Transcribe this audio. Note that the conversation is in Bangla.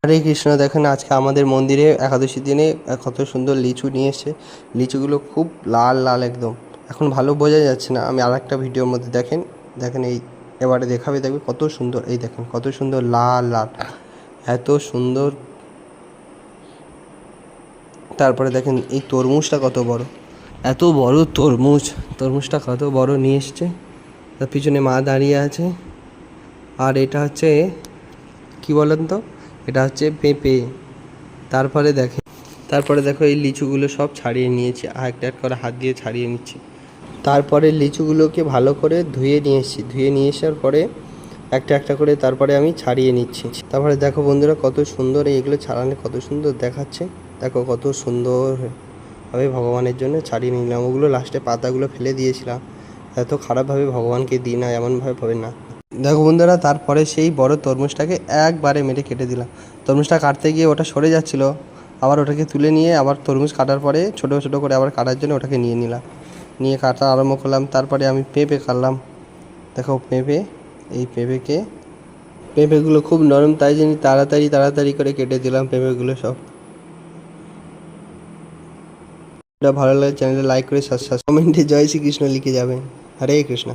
হরে কৃষ্ণ। দেখেন আজকে আমাদের মন্দিরে একাদশীর দিনে কত সুন্দর লিচু নিয়ে এসছে। লিচুগুলো খুব লাল লাল একদম, এখন ভালো বোঝা যাচ্ছে না। আমি আর একটা ভিডিওর মধ্যে দেখেন দেখেন এই এবারে দেখাবে, দেখবে কত সুন্দর। এই দেখেন কত সুন্দর লাল লাল, এত সুন্দর। তারপরে দেখেন এই তরমুজটা কত বড়, এত বড় তরমুজ। তরমুজটা কত বড় নিয়ে এসছে। তার পিছনে মা দাঁড়িয়ে আছে। আর এটা হচ্ছে কি বলেন তো, এটা হচ্ছে পেঁপে। তারপরে দেখো এই লিচুগুলো সব ছাড়িয়ে নিয়েছি, একটা একটা করে হাত দিয়ে ছাড়িয়ে নিচ্ছি। তারপরে লিচুগুলোকে ভালো করে ধুয়ে নিয়ে এসেছি। ধুয়ে নিয়ে আসার পরে একটা একটা করে তারপরে আমি ছাড়িয়ে নিচ্ছি। তারপরে দেখো বন্ধুরা কত সুন্দর, এইগুলো ছাড়ালে কত সুন্দর দেখাচ্ছে। দেখো কত সুন্দর ভাবে ভগবানের জন্য ছাড়িয়ে নিলাম। ওগুলো লাস্টে পাতাগুলো ফেলে দিয়েছিলাম, এত খারাপভাবে ভগবানকে দিই না, এমনভাবে হবে না। দেখো বন্ধুরা, তারপরে সেই বড় তরমুজটাকে একবারে মেরে কেটে দিলাম। তরমুজটা কাটতে গিয়ে ওটা সরে যাচ্ছিলো, আবার ওটাকে তুলে নিয়ে আবার তরমুজ কাটার পরে ছোটো ছোটো করে আবার কাটার জন্য ওটাকে নিয়ে নিলাম, নিয়ে কাটা আরম্ভ করলাম। তারপরে আমি পেঁপে কাটলাম। দেখো পেঁপে, এই পেঁপেগুলো খুব নরম, তাই জন্য তাড়াতাড়ি তাড়াতাড়ি করে কেটে দিলাম পেঁপেগুলো সব। ভালো লাগে চ্যানেলে লাইক করে সাবস্ক্রাইব, কমেন্টে জয় শ্রীকৃষ্ণ লিখে যাবেন। হরে কৃষ্ণ।